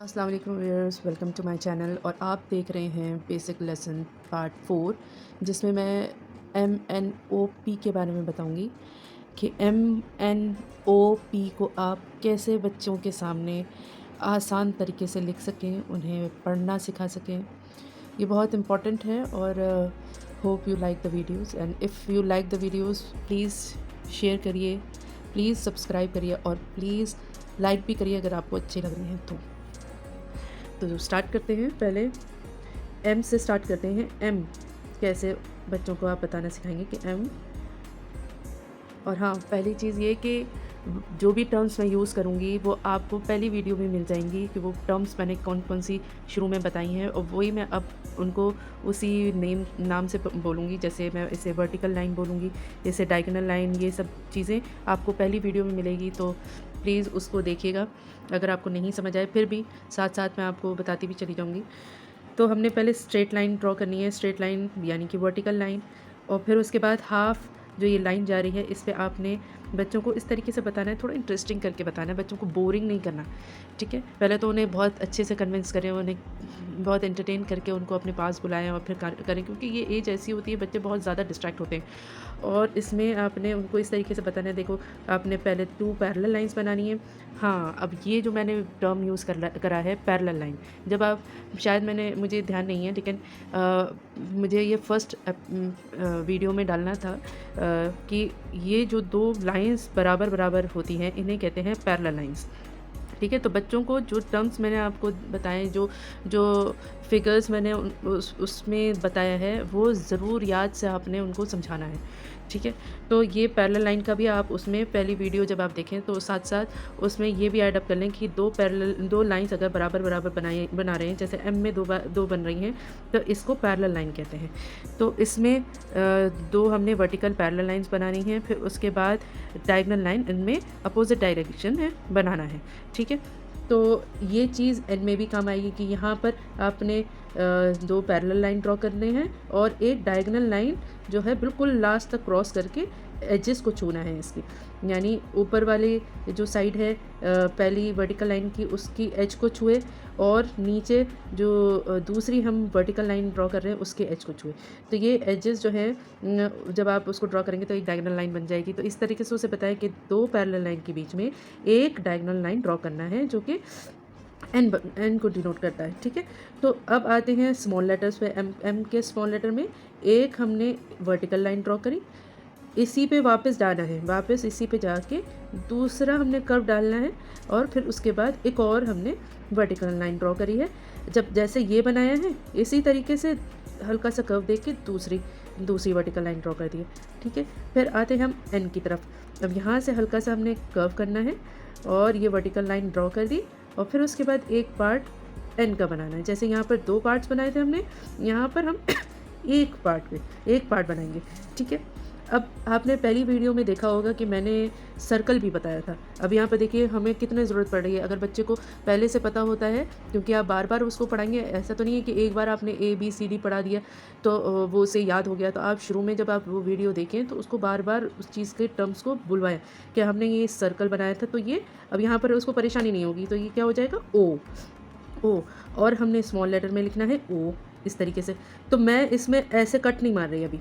अस्सलाम वालेकुम viewers, welcome to my channel. और आप देख रहे हैं बेसिक लेसन पार्ट 4, जिसमें मैं MNOP के बारे में बताऊंगी कि MNOP को आप कैसे बच्चों के सामने आसान तरीके से लिख सकें, उन्हें पढ़ना सिखा सकें। ये बहुत इम्पॉर्टेंट है और hope you like the videos and if you like the videos please share करिए, प्लीज़ सब्सक्राइब करिए और प्लीज़ लाइक भी करिए अगर आपको अच्छे लग रहे हैं तो स्टार्ट करते हैं। पहले एम से स्टार्ट करते हैं। एम कैसे बच्चों को आप बताना सिखाएंगे कि एम। और हाँ, पहली चीज़ ये कि जो भी टर्म्स मैं यूज़ करूँगी वो आपको पहली वीडियो में मिल जाएंगी कि वो टर्म्स मैंने कौन कौन सी शुरू में बताई हैं, और वही मैं अब उनको उसी नाम से बोलूँगी। जैसे मैं इसे वर्टिकल लाइन बोलूँगी, जैसे डायगोनल लाइन, ये सब चीज़ें आपको पहली वीडियो में मिलेगी, तो प्लीज़ उसको देखिएगा। अगर आपको नहीं समझ आए फिर भी साथ साथ मैं आपको बताती भी चली जाऊँगी। तो हमने पहले स्ट्रेट लाइन ड्रॉ करनी है, स्ट्रेट लाइन यानी कि वर्टिकल लाइन। और फिर उसके बाद हाफ जो ये लाइन जा रही है, इस पे आपने बच्चों को इस तरीके से बताना है, थोड़ा इंटरेस्टिंग करके बताना है, बच्चों को बोरिंग नहीं करना। ठीक है, पहले तो उन्हें बहुत अच्छे से कन्विंस करें, उन्हें बहुत एंटरटेन करके उनको अपने पास बुलाएं और फिर करें, क्योंकि ये एज ऐसी होती है बच्चे बहुत ज़्यादा डिस्ट्रैक्ट होते हैं। और इसमें आपने उनको इस तरीके से बताना है, देखो आपने पहले 2 पैरेलल लाइंस बनानी है। हाँ, अब ये जो मैंने टर्म यूज़ करा है पैरेलल लाइन, जब आप शायद मुझे ध्यान नहीं है, लेकिन मुझे ये फर्स्ट वीडियो में डालना था कि ये जो 2 लाइंस बराबर बराबर होती हैं इन्हें कहते हैं पैरेलल लाइंस। ठीक है, तो बच्चों को जो टर्म्स मैंने आपको बताए, जो जो फिगर्स मैंने उसमें बताया है, वो ज़रूर याद से आपने उनको समझाना है। ठीक है, तो ये पैरेलल लाइन का भी आप उसमें पहली वीडियो जब आप देखें तो साथ साथ उसमें ये भी ऐड अप कर लें कि 2 लाइंस अगर बराबर बराबर बना रहे हैं, जैसे एम में 2 बन रही हैं, तो इसको पैरेलल लाइन कहते हैं। तो इसमें 2 हमने वर्टिकल पैरेलल लाइंस बनानी है, फिर उसके बाद डायगोनल लाइन इनमें अपोजिट डायरेक्शन में बनाना है। ठीक है, तो ये चीज़ एंड में भी काम आएगी कि यहाँ पर आपने 2 पैरेलल लाइन ड्रॉ करने हैं और एक डायगोनल लाइन जो है बिल्कुल लास्ट तक क्रॉस करके एजेस को छूना है इसकी, यानी ऊपर वाली जो साइड है पहली वर्टिकल लाइन की, उसकी एज को छुए, और नीचे जो दूसरी हम वर्टिकल लाइन ड्रॉ कर रहे हैं उसके एज को छुए। तो ये एजेस जो है जब आप उसको ड्रॉ करेंगे तो एक डायगोनल लाइन बन जाएगी। तो इस तरीके से उसे बताया कि 2 पैरेलल लाइन के बीच में एक डायगोनल लाइन ड्रॉ करना है जो कि एन को डिनोट करता है। ठीक है, तो अब आते हैं स्मॉल लेटर्स पे। एम के स्मॉल लेटर में एक हमने वर्टिकल लाइन ड्रॉ करी, इसी पे वापस डालना है, वापस इसी पे जाके दूसरा हमने कर्व डालना है, और फिर उसके बाद एक और हमने वर्टिकल लाइन ड्रॉ करी है। जब जैसे ये बनाया है इसी तरीके से हल्का सा कर्व देके दूसरी वर्टिकल लाइन ड्रॉ कर दी है। ठीक है, फिर आते हैं हम एन की तरफ। अब यहाँ से हल्का सा हमने कर्व करना है और ये वर्टिकल लाइन ड्रॉ कर दी, और फिर उसके बाद एक पार्ट एन का बनाना है। जैसे यहाँ पर 2 पार्ट्स बनाए थे हमने, यहाँ पर हम एक पार्ट बनाएंगे। ठीक है, अब आपने पहली वीडियो में देखा होगा कि मैंने सर्कल भी बताया था। अब यहाँ पर देखिए हमें कितनी ज़रूरत पड़ रही है। अगर बच्चे को पहले से पता होता है, क्योंकि आप बार बार उसको पढ़ाएंगे, ऐसा तो नहीं है कि एक बार आपने ABCD पढ़ा दिया तो वो उसे याद हो गया। तो आप शुरू में जब आप वो वीडियो देखें तो उसको बार बार उस चीज़ के टर्म्स को बुलवाएं कि हमने ये सर्कल बनाया था, तो ये अब यहाँ पर उसको परेशानी नहीं होगी। तो ये क्या हो जाएगा, ओ, और हमने स्मॉल लेटर में लिखना है ओ, इस तरीके से। तो मैं इसमें ऐसे कट नहीं मार रही अभी,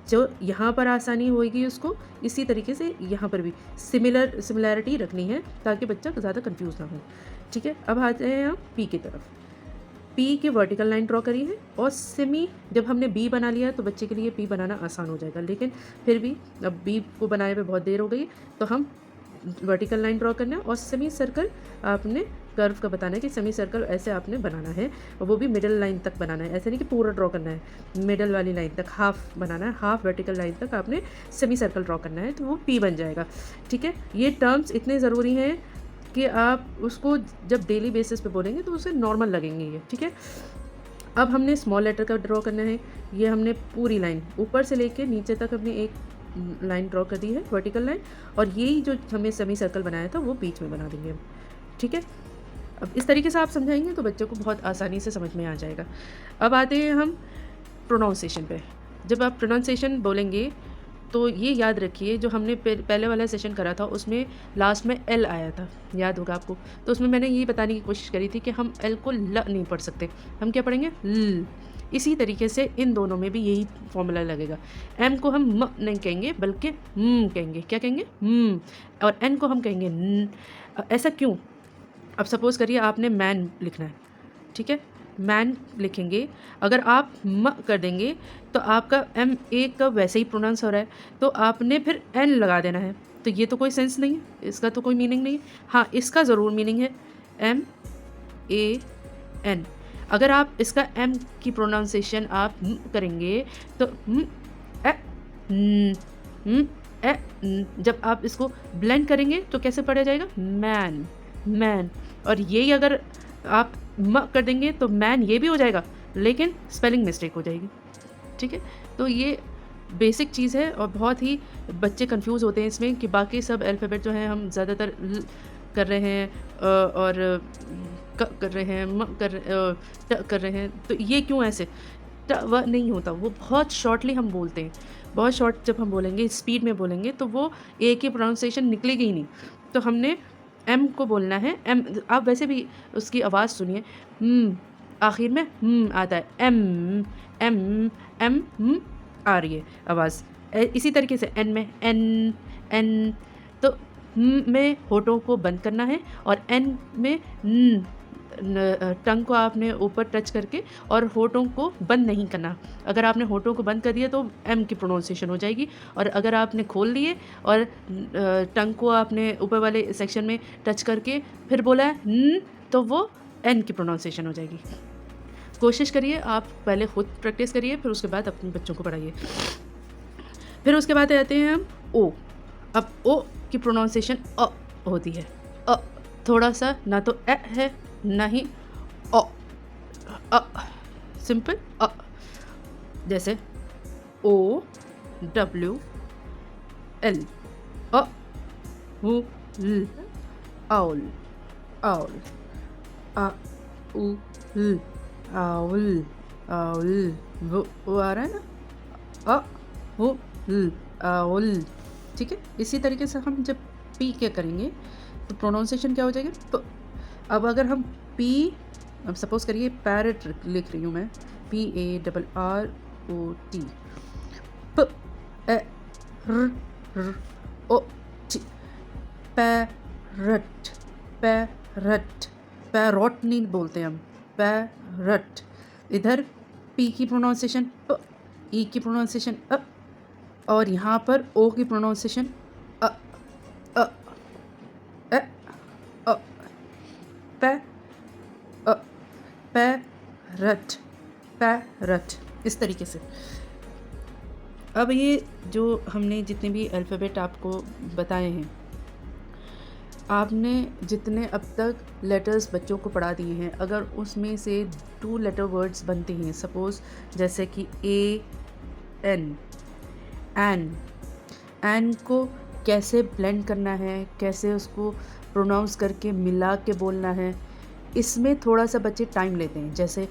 जो यहाँ पर आसानी होगी उसको इसी तरीके से यहाँ पर भी सिमिलैरिटी रखनी है ताकि बच्चा ज़्यादा कंफ्यूज ना हो। ठीक है, अब आते हैं हम पी की तरफ। पी की वर्टिकल लाइन ड्रॉ करी है, और सेमी जब हमने बी बना लिया तो बच्चे के लिए पी बनाना आसान हो जाएगा, लेकिन फिर भी अब बी को बनाए में बहुत देर हो गई, तो हम वर्टिकल लाइन ड्रॉ करना है और सेमी सर्कल आपने कर्व का बताना है कि सेमी सर्कल ऐसे आपने बनाना है, और वो भी मिडिल लाइन तक बनाना है। ऐसे नहीं कि पूरा ड्रॉ करना है, मिडिल वाली लाइन तक हाफ बनाना है, हाफ वर्टिकल लाइन तक आपने सेमी सर्कल ड्रॉ करना है, तो वो पी बन जाएगा। ठीक है, ये टर्म्स इतने ज़रूरी हैं कि आप उसको जब डेली बेसिस पे बोलेंगे तो उसे नॉर्मल लगेंगे ये। ठीक है, अब हमने स्मॉल लेटर का ड्रॉ करना है। ये हमने पूरी लाइन ऊपर से लेके नीचे तक हमने एक लाइन ड्रॉ कर दी है, वर्टिकल लाइन, और यही जो हमें सेमी सर्कल बनाया था वो बीच में बना देंगे हम। ठीक है, अब इस तरीके से आप समझाएंगे तो बच्चों को बहुत आसानी से समझ में आ जाएगा। अब आते हैं हम प्रोनाउंसिएशन पे। जब आप प्रोनाउंसिएशन बोलेंगे तो ये याद रखिए, जो हमने पहले वाला सेशन करा था उसमें लास्ट में एल आया था, याद होगा आपको। तो उसमें मैंने ये बताने की कोशिश करी थी कि हम एल को ल नहीं पढ़ सकते, हम क्या पढ़ेंगे, ल। इसी तरीके से इन दोनों में भी यही फॉर्मूला लगेगा। एम को हम म नहीं कहेंगे बल्कि कहेंगे, क्या कहेंगे, और एन को हम कहेंगे न। ऐसा क्यों? अब सपोज़ करिए आपने मैन लिखना है, ठीक है, मैन लिखेंगे, अगर आप म कर देंगे तो आपका एम ए का वैसे ही प्रोनाउंस हो रहा है, तो आपने फिर एन लगा देना है, तो ये तो कोई सेंस नहीं है, इसका तो कोई मीनिंग नहीं है। हाँ, इसका ज़रूर मीनिंग है, एम ए एन। अगर आप इसका एम की प्रोनाउंसिएशन आप करेंगे तो ए न, ए न। जब आप इसको ब्लेंड करेंगे तो कैसे पढ़ा जाएगा, मैन मैन। और यही अगर आप म कर देंगे तो मैन ये भी हो जाएगा, लेकिन स्पेलिंग मिस्टेक हो जाएगी, ठीक है। तो ये बेसिक चीज़ है और बहुत ही बच्चे कंफ्यूज होते हैं इसमें कि बाकी सब अल्फ़ाबेट जो हैं हम ज़्यादातर ल कर रहे हैं और क कर रहे हैं, म ट कर रहे हैं, तो ये क्यों ऐसे ट व नहीं होता, वो बहुत शॉर्टली हम बोलते हैं। बहुत शॉर्ट जब हम बोलेंगे, स्पीड में बोलेंगे तो वो ए की प्रोनाउंसिएशन निकलेगी ही नहीं। तो हमने एम को बोलना है, एम। आप वैसे भी उसकी आवाज़ सुनिए, आखिर में आता है, एम एम एम आ रही है आवाज़। इसी तरीके से एन में एन एन, तो में होठों को बंद करना है और एन में टंग को आपने ऊपर टच करके और होठों को बंद नहीं करना। अगर आपने होठों को बंद कर दिया तो एम की प्रोनाउंसिएशन हो जाएगी, और अगर आपने खोल लिए और टंग को आपने ऊपर वाले सेक्शन में टच करके फिर बोला है न, तो वो एन की प्रोनाउंसिएशन हो जाएगी। कोशिश करिए, आप पहले खुद प्रैक्टिस करिए, फिर उसके बाद अपने बच्चों को पढ़ाइए। फिर उसके बाद आते हैं हम ओ। अब ओ की प्रोनाउंसिएशन अ होती है, अ। थोड़ा सा ना तो ए है ना ही अ, सिंपल अ। जैसे ओ डब्ल्यू एल, अ उ ल, आउल आउल, आ उ ल, आउल आउल, वो आ रहा है ना, अ उ ल, आउल, ठीक है। इसी तरीके से हम जब पी क्या करेंगे तो प्रोनाउंसिएशन क्या हो जाएगी, प। अब अगर हम पी, अब सपोज़ करिए पैरट लिख रही हूँ मैं, PARROT, प ए र ओ टी, पैरट पैरट, पैरॉट नहीं बोलते हम, पैरट। इधर पी की प्रोनाउंसिएशन प, ई की प्रोनाउंसिएशन अ, और यहाँ पर ओ की प्रोनाउंसिएशन अ अ ए अ, पै अ, पैरट पैरट, इस तरीके से। अब ये जो हमने जितने भी अल्फ़ाबेट आपको बताए हैं, आपने जितने अब तक लेटर्स बच्चों को पढ़ा दिए हैं, अगर उसमें से 2 लेटर वर्ड्स बनते हैं, सपोज़ जैसे कि ए एन, एन को कैसे ब्लेंड करना है, कैसे उसको प्रोनाउंस करके मिला के बोलना है, इसमें थोड़ा सा बच्चे टाइम लेते हैं। जैसे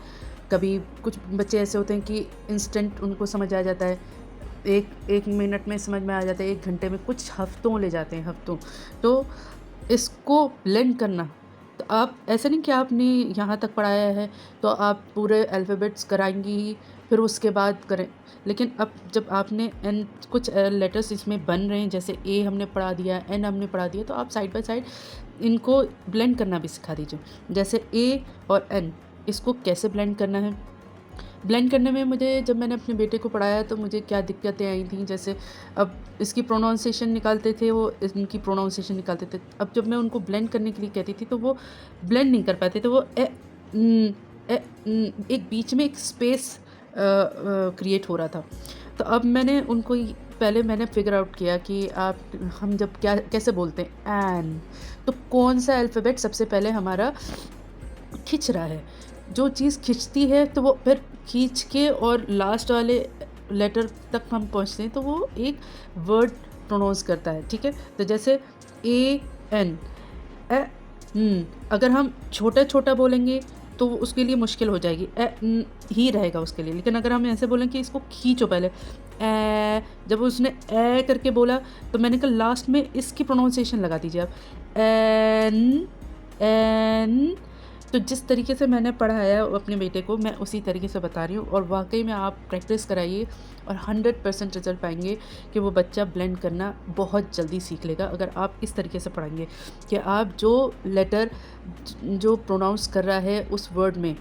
कभी कुछ बच्चे ऐसे होते हैं कि इंस्टेंट उनको समझ आ जाता है, एक मिनट में समझ में आ जाता है, 1 घंटे में, कुछ हफ्तों ले जाते हैं, हफ्तों। तो इसको ब्लेंड करना, तो आप ऐसा नहीं कि आपने यहाँ तक पढ़ाया है तो आप पूरे अल्फ़ाबेट्स कराएंगी ही, फिर उसके बाद करें। लेकिन अब जब आपने एन कुछ लेटर्स इसमें बन रहे हैं, जैसे ए हमने पढ़ा दिया, एन हमने पढ़ा दिया, तो आप साइड बाय साइड इनको ब्लेंड करना भी सिखा दीजिए। जैसे ए और एन, इसको कैसे ब्लेंड करना है। ब्लेंड करने में मुझे, जब मैंने अपने बेटे को पढ़ाया तो मुझे क्या दिक्कतें आई थी, जैसे अब इसकी प्रोनाउंसिएशन निकालते थे, वो इनकी प्रोनाउंसिएशन निकालते थे। अब जब मैं उनको ब्लेंड करने के लिए कहती थी तो वो ब्लेंड नहीं कर पाते थे, वो एक बीच में एक स्पेस क्रिएट हो रहा था। तो अब मैंने उनको पहले मैंने फिगर आउट किया कि हम जब क्या कैसे बोलते हैं एन, तो कौन सा अल्फ़ाबेट सबसे पहले हमारा खिंच रहा है। जो चीज़ खिंचती है तो वो फिर खींच के और लास्ट वाले लेटर तक हम पहुंचते हैं तो वो एक वर्ड प्रोनाउंस करता है, ठीक है। तो जैसे ए एन, अगर हम छोटा छोटा बोलेंगे तो उसके लिए मुश्किल हो जाएगी, ही रहेगा उसके लिए। लेकिन अगर हम ऐसे बोलें कि इसको खींचो पहले, जब उसने करके बोला तो मैंने कहा लास्ट में इसकी प्रोनाउंसिएशन लगा दीजिए आप, एन एन। तो जिस तरीके से मैंने पढ़ाया अपने बेटे को, मैं उसी तरीके से बता रही हूँ। और वाकई में आप प्रैक्टिस कराइए और 100% रिज़ल्ट पाएंगे कि वो बच्चा ब्लेंड करना बहुत जल्दी सीख लेगा अगर आप इस तरीके से पढ़ाएंगे कि आप जो लेटर जो प्रोनाउंस कर रहा है उस वर्ड में,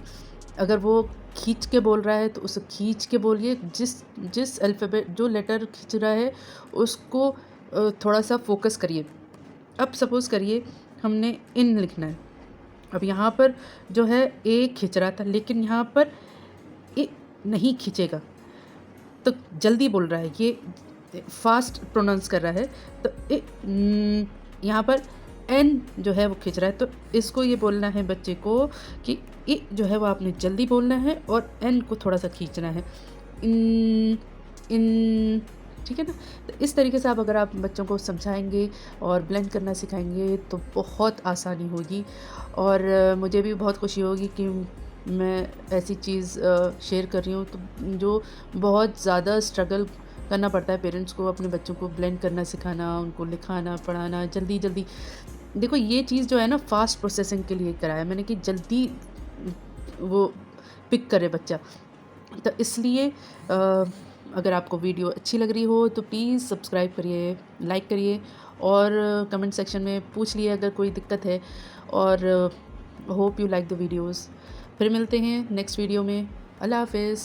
अगर वो खींच के बोल रहा है तो उसे खींच के बोलिए, जिस अल्फ़ाबेट जो लेटर खींच रहा है उसको थोड़ा सा फोकस करिए। अब सपोज़ करिए हमने इन लिखना है, अब यहाँ पर जो है ए खींच रहा था लेकिन यहाँ पर ए नहीं खींचेगा, तो जल्दी बोल रहा है, ये फास्ट प्रोनाउंस कर रहा है, तो यहाँ पर एन जो है वो खींच रहा है। तो इसको ये बोलना है बच्चे को कि ए जो है वो आपने जल्दी बोलना है और एन को थोड़ा सा खींचना है, इन इन, ठीक है ना। तो इस तरीके से आप अगर आप बच्चों को समझाएंगे और ब्लेंड करना सिखाएंगे तो बहुत आसानी होगी। और मुझे भी बहुत खुशी होगी कि मैं ऐसी चीज़ शेयर कर रही हूँ तो जो बहुत ज़्यादा स्ट्रगल करना पड़ता है पेरेंट्स को अपने बच्चों को ब्लेंड करना सिखाना, उनको लिखाना पढ़ाना जल्दी जल्दी। देखो ये चीज़ जो है ना फास्ट प्रोसेसिंग के लिए कराया मैंने कि जल्दी वो पिक करे बच्चा। तो इसलिए अगर आपको वीडियो अच्छी लग रही हो तो प्लीज़ सब्सक्राइब करिए, लाइक करिए और कमेंट सेक्शन में पूछ लिए अगर कोई दिक्कत है। और hope you like the videos. फिर मिलते हैं नेक्स्ट वीडियो में। अल्लाह हाफ़िज़।